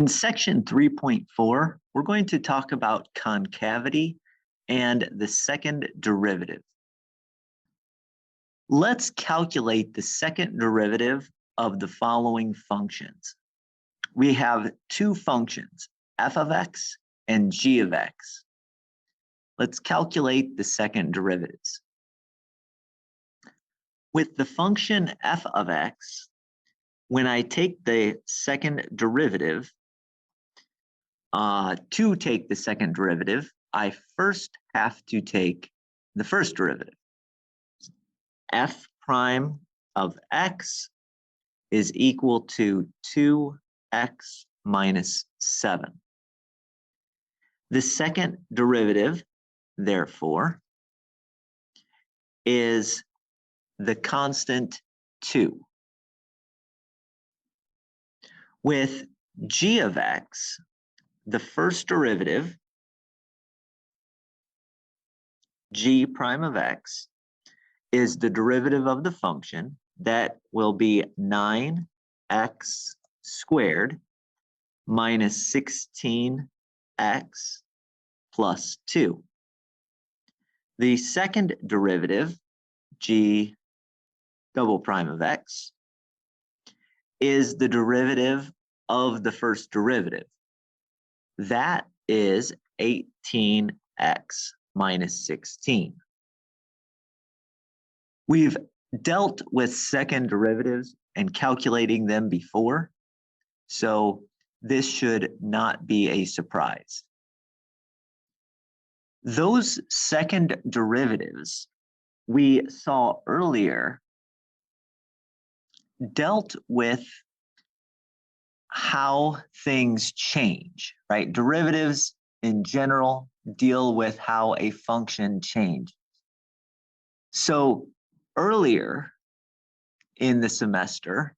In section 3.4, we're going to talk about concavity and the second derivative. Let's calculate the second derivative of the following functions. We have two functions, f of x and g of x. Let's calculate the second derivatives. With the function f of x, when I take the second derivative, to take the second derivative, I first have to take the first derivative. F prime of x is equal to 2x minus 7. The second derivative, therefore, is the constant 2. With g of x, the first derivative, g prime of x, is the derivative of the function. That will be 9x squared minus 16x plus 2. The second derivative, g double prime of x, is the derivative of the first derivative. That is 18x minus 16. We've dealt with second derivatives and calculating them before, so this should not be a surprise. Those second derivatives we saw earlier dealt with how things change, right? Derivatives in general deal with how a function changes. So earlier in the semester,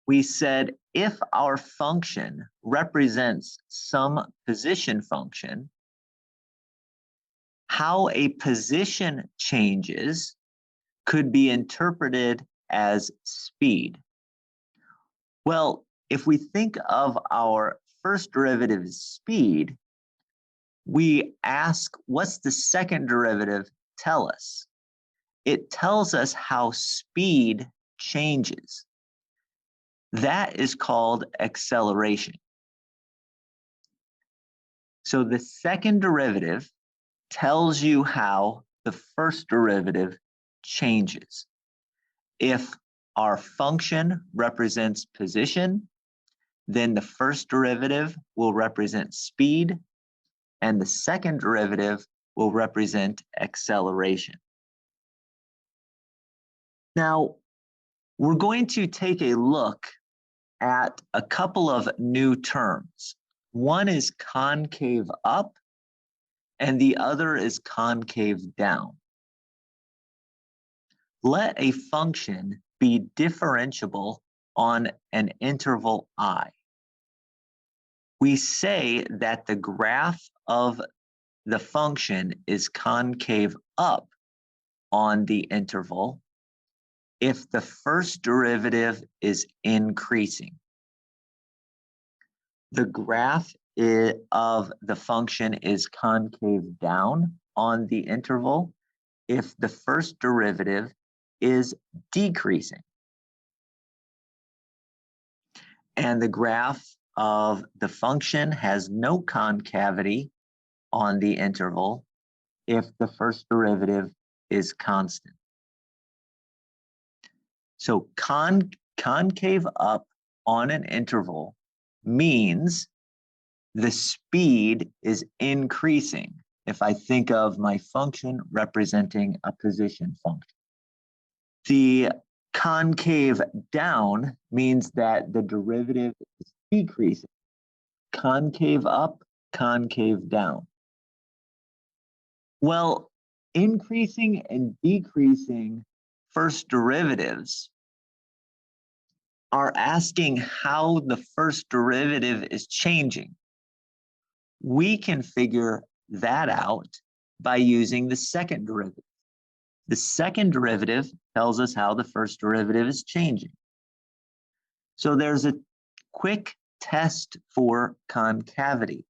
we said if our function represents some position function, how a position changes could be interpreted as speed. Well, if we think of our first derivative as speed, we ask, what's the second derivative tell us? It tells us how speed changes. That is called acceleration. So the second derivative tells you how the first derivative changes. If our function represents position, then the first derivative will represent speed, and the second derivative will represent acceleration. Now, we're going to take a look at a couple of new terms. One is concave up, and the other is concave down. Let a function be differentiable on an interval I. We say that the graph of the function is concave up on the interval if the first derivative is increasing. The graph of the function is concave down on the interval if the first derivative is decreasing. And the graph of the function has no concavity on the interval if the first derivative is constant. So concave up on an interval means the speed is increasing if I think of my function representing a position function. The concave down means that the derivative is decreasing. Concave up, concave down. Well, increasing and decreasing first derivatives are asking how the first derivative is changing. We can figure that out by using the second derivative. The second derivative tells us how the first derivative is changing. So there's a quick test for concavity.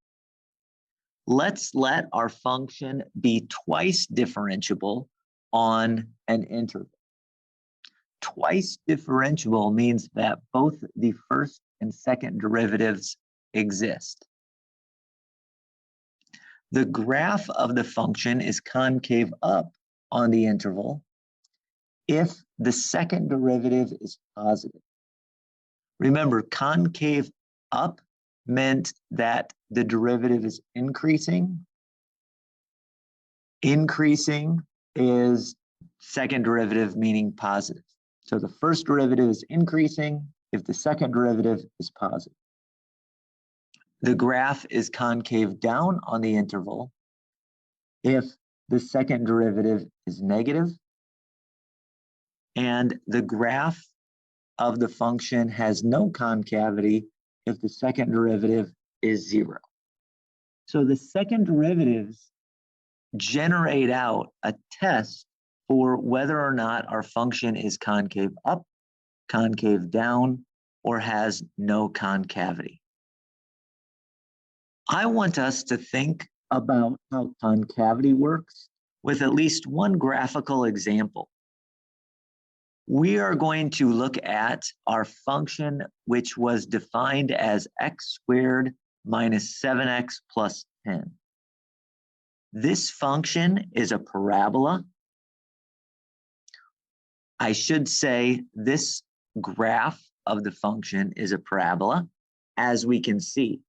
Let's let our function be twice differentiable on an interval. Twice differentiable means that both the first and second derivatives exist. The graph of the function is concave up on the interval if the second derivative is positive. Remember, concave up meant that the derivative is increasing. Increasing is second derivative meaning positive. So the first derivative is increasing if the second derivative is positive. The graph is concave down on the interval if the second derivative is negative, and the graph of the function has no concavity if the second derivative is 0. So the second derivatives generate out a test for whether or not our function is concave up, concave down, or has no concavity. I want us to think about how concavity works with at least one graphical example. We are going to look at our function, which was defined as x squared minus 7x plus 10. This function is a parabola. I should say this graph of the function is a parabola, as we can see.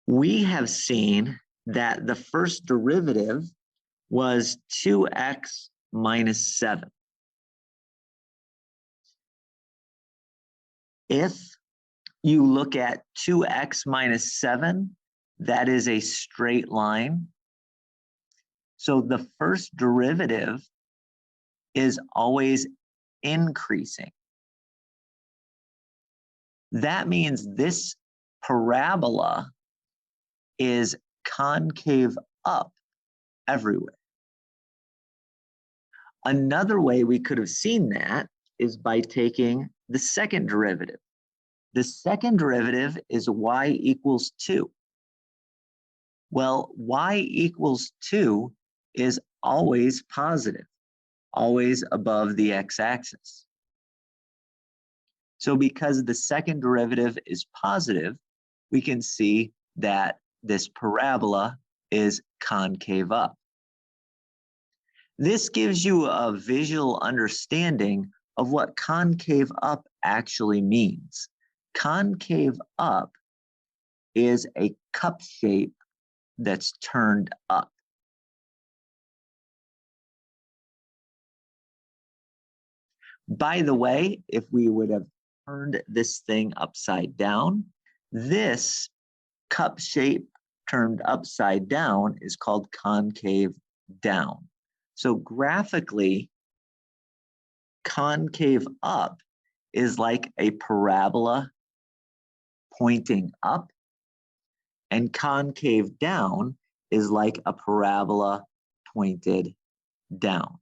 We have seen that the first derivative was 2x minus 7. If you look at 2x minus 7, that is a straight line. So the first derivative is always increasing. That means this parabola is concave up everywhere. Another way we could have seen that is by taking the second derivative. The second derivative is y equals 2. Well, y equals 2 is always positive, always above the x-axis. So because the second derivative is positive, we can see that this parabola is concave up. This gives you a visual understanding of what concave up actually means. Concave up is a cup shape that's turned up. By the way, if we would have turned this thing upside down, this cup shape turned upside down is called concave down. So graphically, concave up is like a parabola pointing up, and concave down is like a parabola pointed down.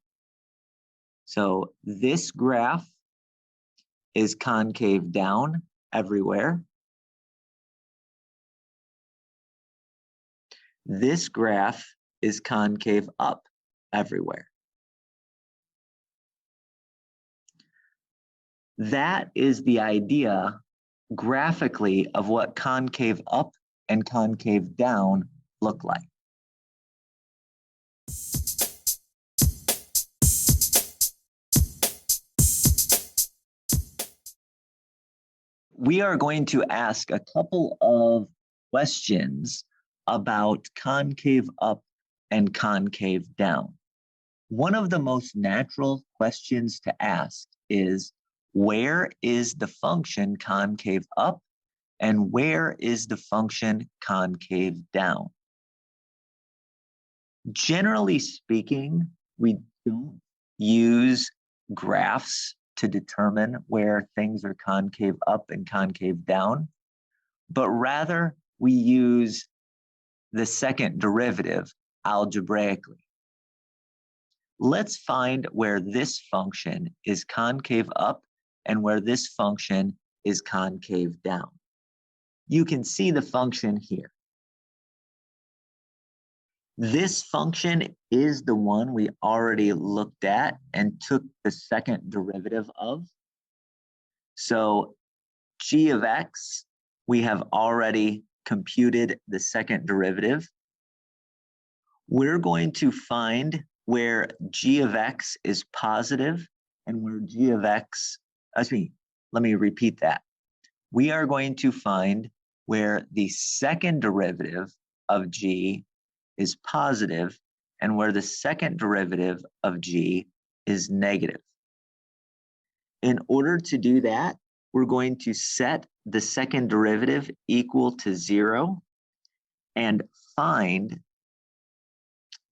So this graph is concave down everywhere. This graph is concave up everywhere. That is the idea graphically of what concave up and concave down look like. We are going to ask a couple of questions about concave up and concave down. One of the most natural questions to ask is, where is the function concave up and where is the function concave down? Generally speaking, we don't use graphs to determine where things are concave up and concave down, but rather we use the second derivative algebraically. Let's find where this function is concave up and where this function is concave down. You can see the function here. This function is the one we already looked at and took the second derivative of. So g of x, we have already computed the second derivative. We're going to find where g of x is positive and where g of x, let me repeat that. We are going to find where the second derivative of g is positive and where the second derivative of g is negative. In order to do that, we're going to set the second derivative equal to 0 and find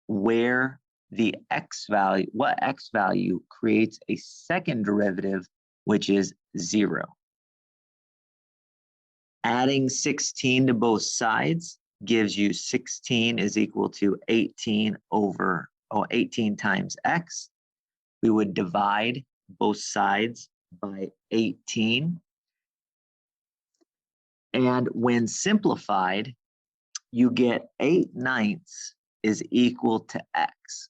where the x value, what x value creates a second derivative, which is 0. Adding 16 to both sides gives you 16 is equal to 18 times x. We would divide both sides by 18. And when simplified, you get 8/9 is equal to x.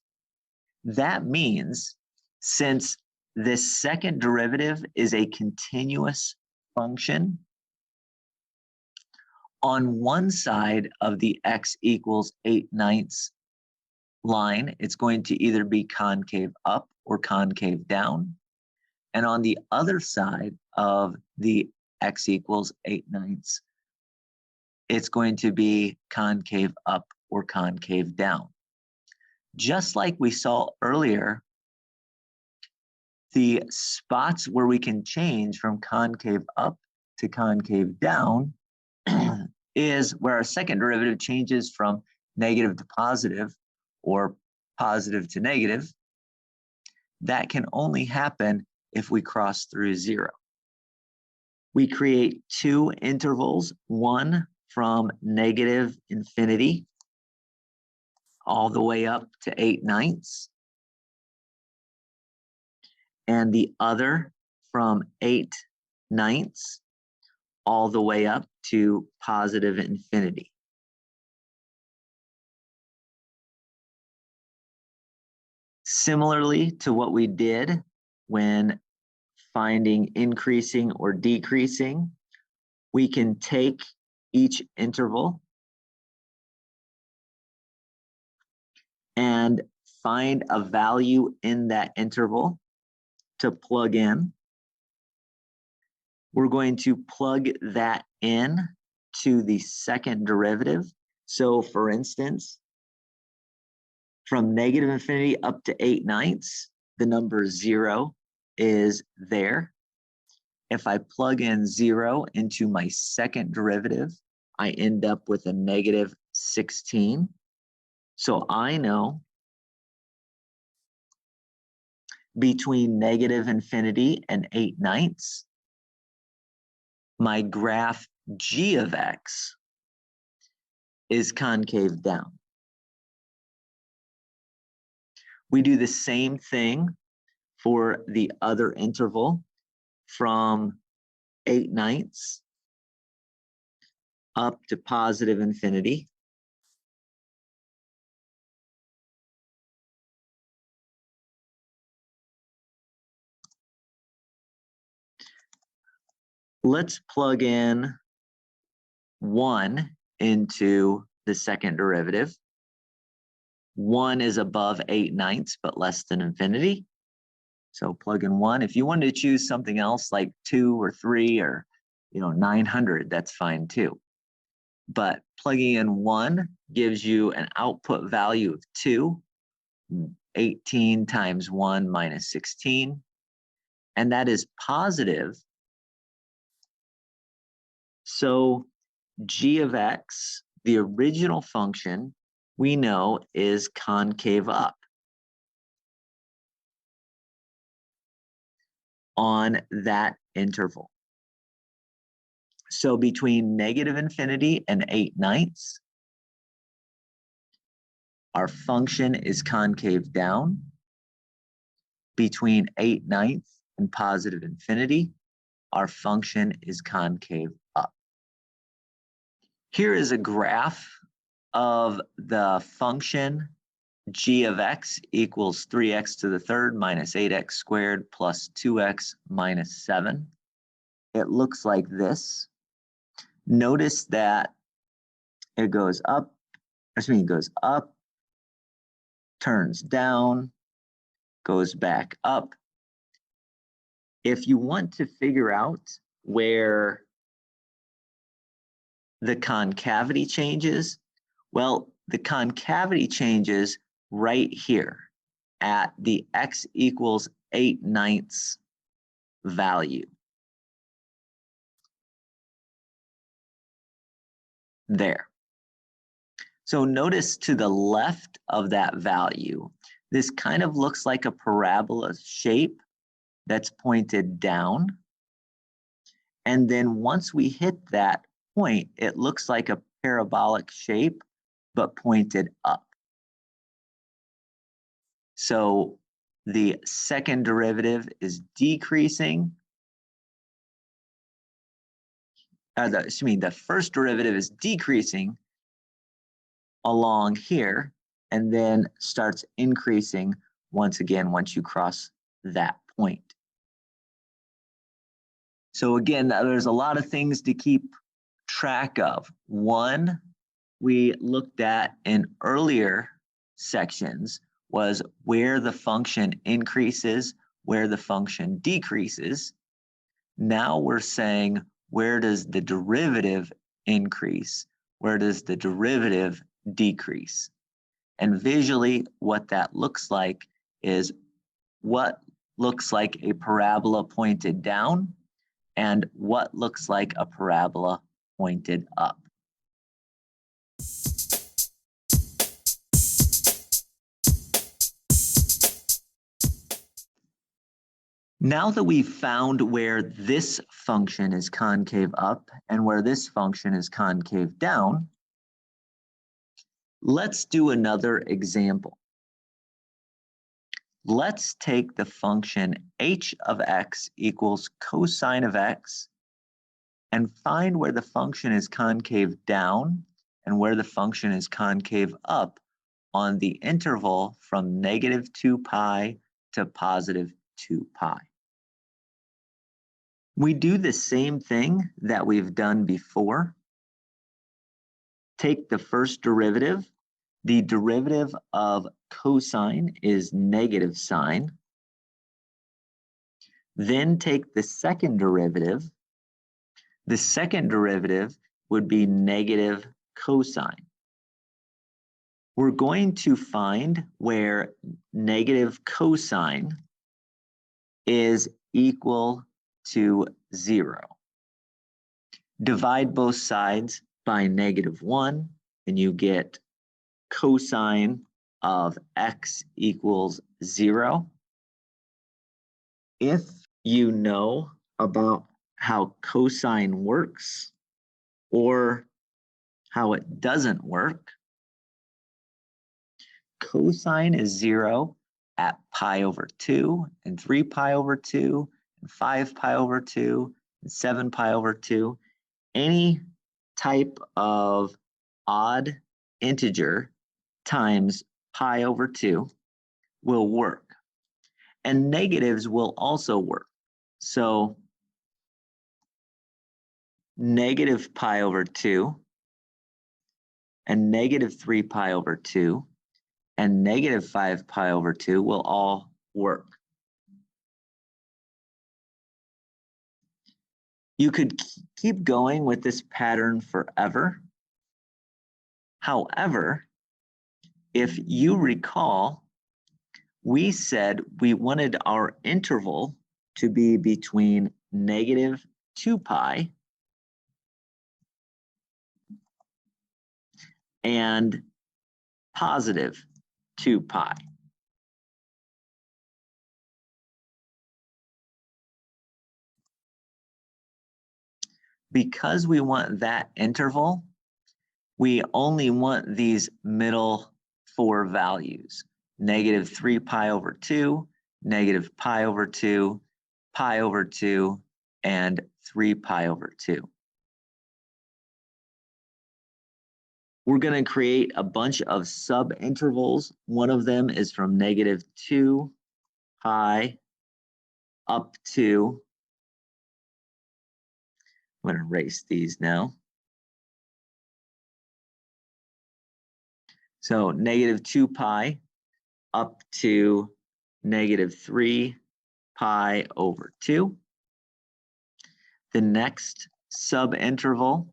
That means since this second derivative is a continuous function, on one side of the x equals 8/9 line, it's going to either be concave up or concave down. And on the other side of the x equals 8/9, it's going to be concave up or concave down. Just like we saw earlier, the spots where we can change from concave up to concave down is where our second derivative changes from negative to positive or positive to negative. That can only happen if we cross through 0. We create two intervals, one from negative infinity all the way up to 8/9, and the other from 8/9 all the way up to positive infinity. Similarly to what we did when finding increasing or decreasing, we can take each interval and find a value in that interval to plug in. We're going to plug that in to the second derivative. So for instance, from negative infinity up to 8/9, the number 0 is there. If I plug in 0 into my second derivative, I end up with a negative 16. So I know between negative infinity and 8/9, my graph g of x is concave down. We do the same thing for the other interval from 8/9 up to positive infinity. Let's plug in 1 into the second derivative. 1 is above 8/9 but less than infinity. So plug in 1. If you wanted to choose something else like 2 or 3 or 900, that's fine too. But plugging in 1 gives you an output value of 2. 18 times 1 minus 16. And that is positive. So g of x, the original function, we know is concave up on that interval. So between negative infinity and 8/9, our function is concave down. Between 8/9 and positive infinity, our function is concave up. Here is a graph of the function g of x equals 3x to the third minus 8x squared plus 2x minus 7. It looks like this. Notice that it goes up, it goes up, turns down, goes back up. If you want to figure out where the concavity changes, well, the concavity changes right here at the x equals 8/9 value. There. So notice to the left of that value, this kind of looks like a parabola shape that's pointed down. And then once we hit that point, it looks like a parabolic shape, but pointed up. So the second derivative is decreasing. The first derivative is decreasing along here and then starts increasing once again once you cross that point. So again, there's a lot of things to keep track of. One, we looked at in earlier sections was where the function increases, where the function decreases. Now we're saying, where does the derivative increase? Where does the derivative decrease? And visually, what that looks like is what looks like a parabola pointed down and what looks like a parabola pointed up. Now that we've found where this function is concave up and where this function is concave down, let's do another example. Let's take the function h of x equals cosine of x and find where the function is concave down and where the function is concave up on the interval from -2 pi to +2 pi. We do the same thing that we've done before. Take the first derivative. The derivative of cosine is negative sine. Then take the second derivative. The second derivative would be negative cosine. We're going to find where negative cosine is equal to 0. Divide both sides by -1 and you get cosine of x equals 0. If you know about how cosine works or how it doesn't work, cosine is 0 at pi over 2 and 3 pi over 2 and 5 pi over 2 and 7 pi over 2. Any type of odd integer times pi over 2 will work. And negatives will also work. So negative pi over 2 and negative 3 pi over 2 and negative 5 pi over 2 will all work. You could keep going with this pattern forever. However, if you recall, we said we wanted our interval to be between -2 pi and +2 pi. Because we want that interval, we only want these middle 4 values, -3 pi over 2, -pi over 2, pi over 2, and 3 pi over 2. We're going to create a bunch of subintervals. One of them is from -2 pi up to, I'm going to erase these now. So -2 pi up to -3 pi over 2. The next subinterval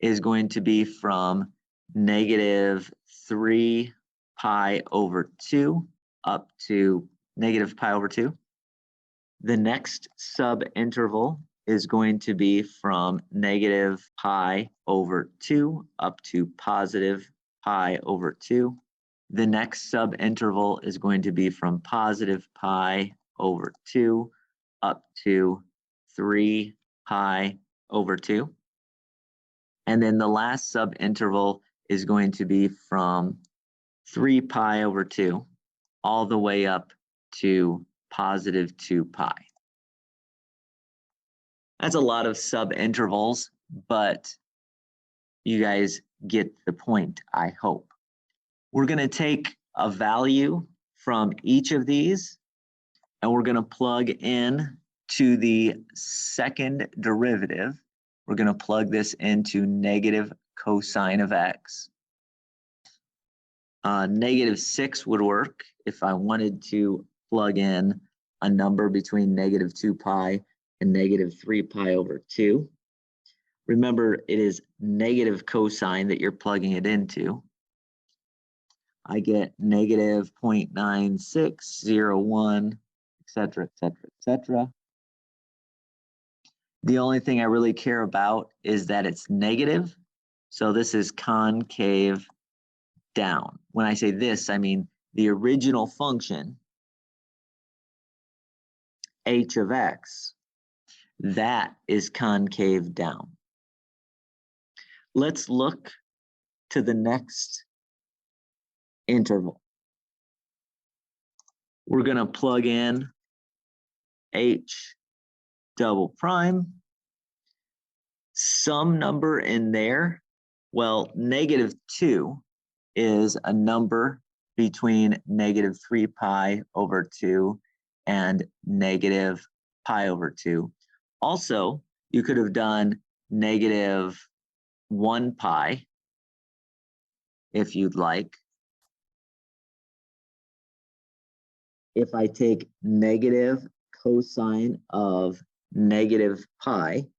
is going to be from -3 pi over 2 up to -pi over 2. The next subinterval is going to be from -pi over 2 up to +pi over 2. The next subinterval is going to be from +pi over 2 up to 3 pi over 2. And then the last subinterval is going to be from 3 pi over 2 all the way up to +2 pi. That's a lot of subintervals, but you guys get the point, I hope. We're going to take a value from each of these, and we're going to plug in to the second derivative. We're going to plug this into negative cosine of x. -6 would work if I wanted to plug in a number between -2 pi and -3 pi over 2. Remember, it is negative cosine that you're plugging it into. I get -0.9601, etc., etc., etc. The only thing I really care about is that it's negative. So this is concave down. When I say this, I mean the original function, h of x, that is concave down. Let's look to the next interval. We're going to plug in h double prime. Some number in there, well, -2 is a number between -3 pi over 2 and -pi over 2. Also, you could have done -1 pi if you'd like. If I take negative cosine of -pi,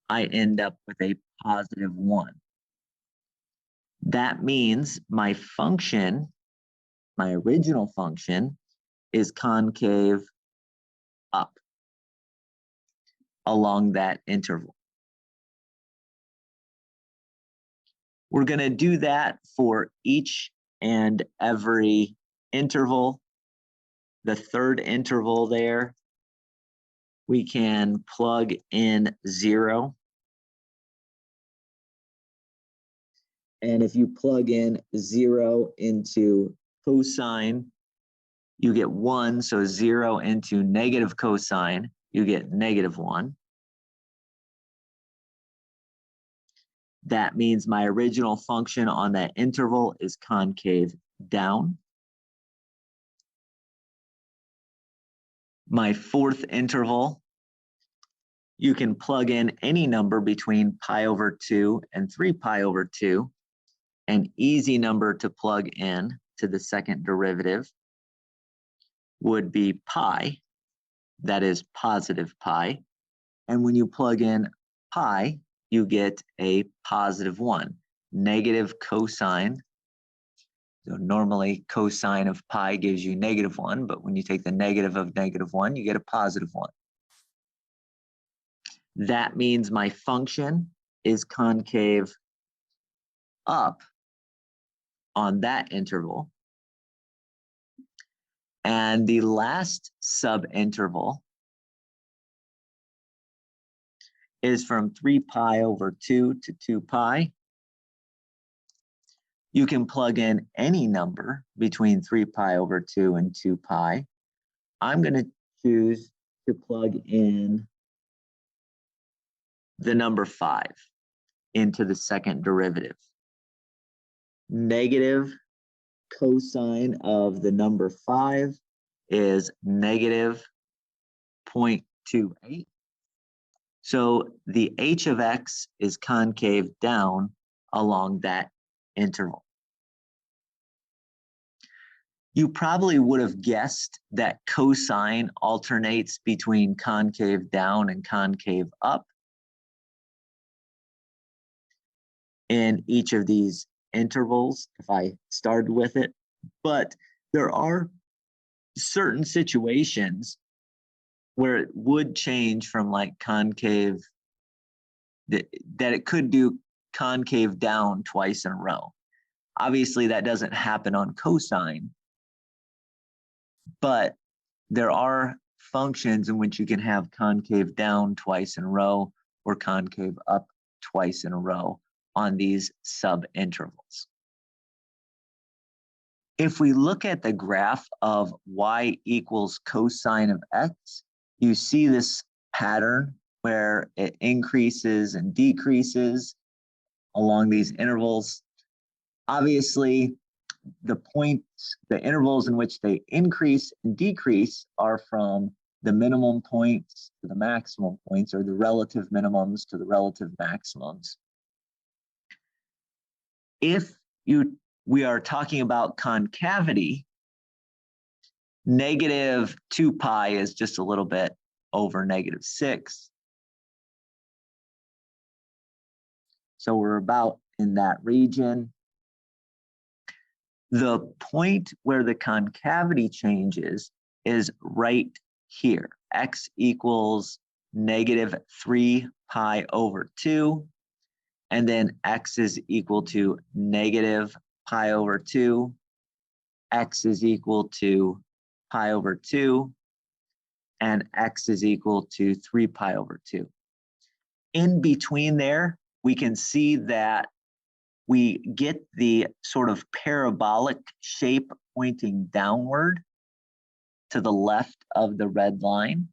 I end up with a +1. That means my function, my original function, is concave up along that interval. We're going to do that for each and every interval. The third interval there, we can plug in 0. And if you plug in 0 into cosine, you get 1. So 0 into negative cosine, you get -1. That means my original function on that interval is concave down. My fourth interval, you can plug in any number between pi over 2 and 3 pi over 2. An easy number to plug in to the second derivative would be pi, that is +pi. And when you plug in pi, you get a +1. Negative cosine. So normally cosine of pi gives you -1, but when you take the negative of -1, you get a +1. That means my function is concave up on that interval. And the last subinterval is from 3 pi over 2 to 2 pi. You can plug in any number between 3 pi over 2 and 2 pi. I'm going to choose to plug in the number 5 into the second derivative. Negative cosine of the number 5 is negative 0.28. So the h of x is concave down along that interval. You probably would have guessed that cosine alternates between concave down and concave up in each of these intervals if I started with it, but there are certain situations where it would change from like concave, that it could do concave down twice in a row. Obviously that doesn't happen on cosine, but there are functions in which you can have concave down twice in a row or concave up twice in a row on these subintervals. If we look at the graph of y equals cosine of x, you see this pattern where it increases and decreases along these intervals. Obviously, the intervals in which they increase and decrease are from the minimum points to the maximum points, or the relative minimums to the relative maximums. If we are talking about concavity, negative 2 pi is just a little bit over negative 6. So we're about in that region. The point where the concavity changes is right here. X equals negative 3 pi over 2. And then x is equal to negative pi over 2. X is equal to pi over 2. And x is equal to 3 pi over 2. In between there, we can see that we get the sort of parabolic shape pointing downward to the left of the red line.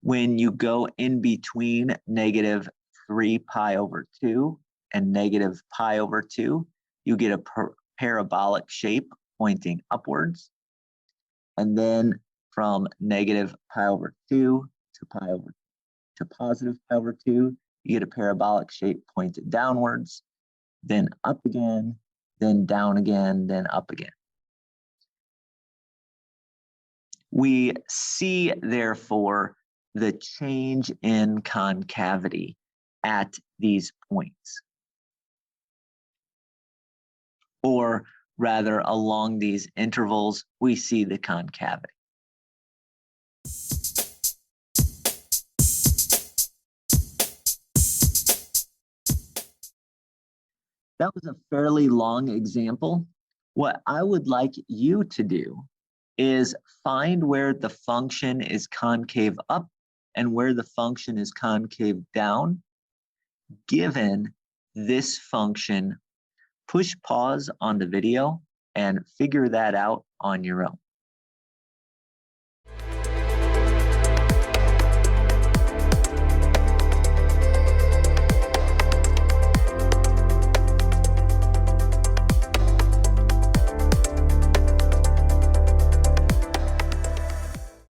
When you go in between negative 3 pi over 2 and negative pi over 2, you get a parabolic shape pointing upwards. And then from negative pi over 2 to positive pi over 2, you get a parabolic shape pointed downwards, then up again, then down again, then up again. We see, therefore, the change in concavity at these points, or rather along these intervals, we see the concavity. That was a fairly long example. What I would like you to do is find where the function is concave up and where the function is concave down. Given this function, push pause on the video and figure that out on your own.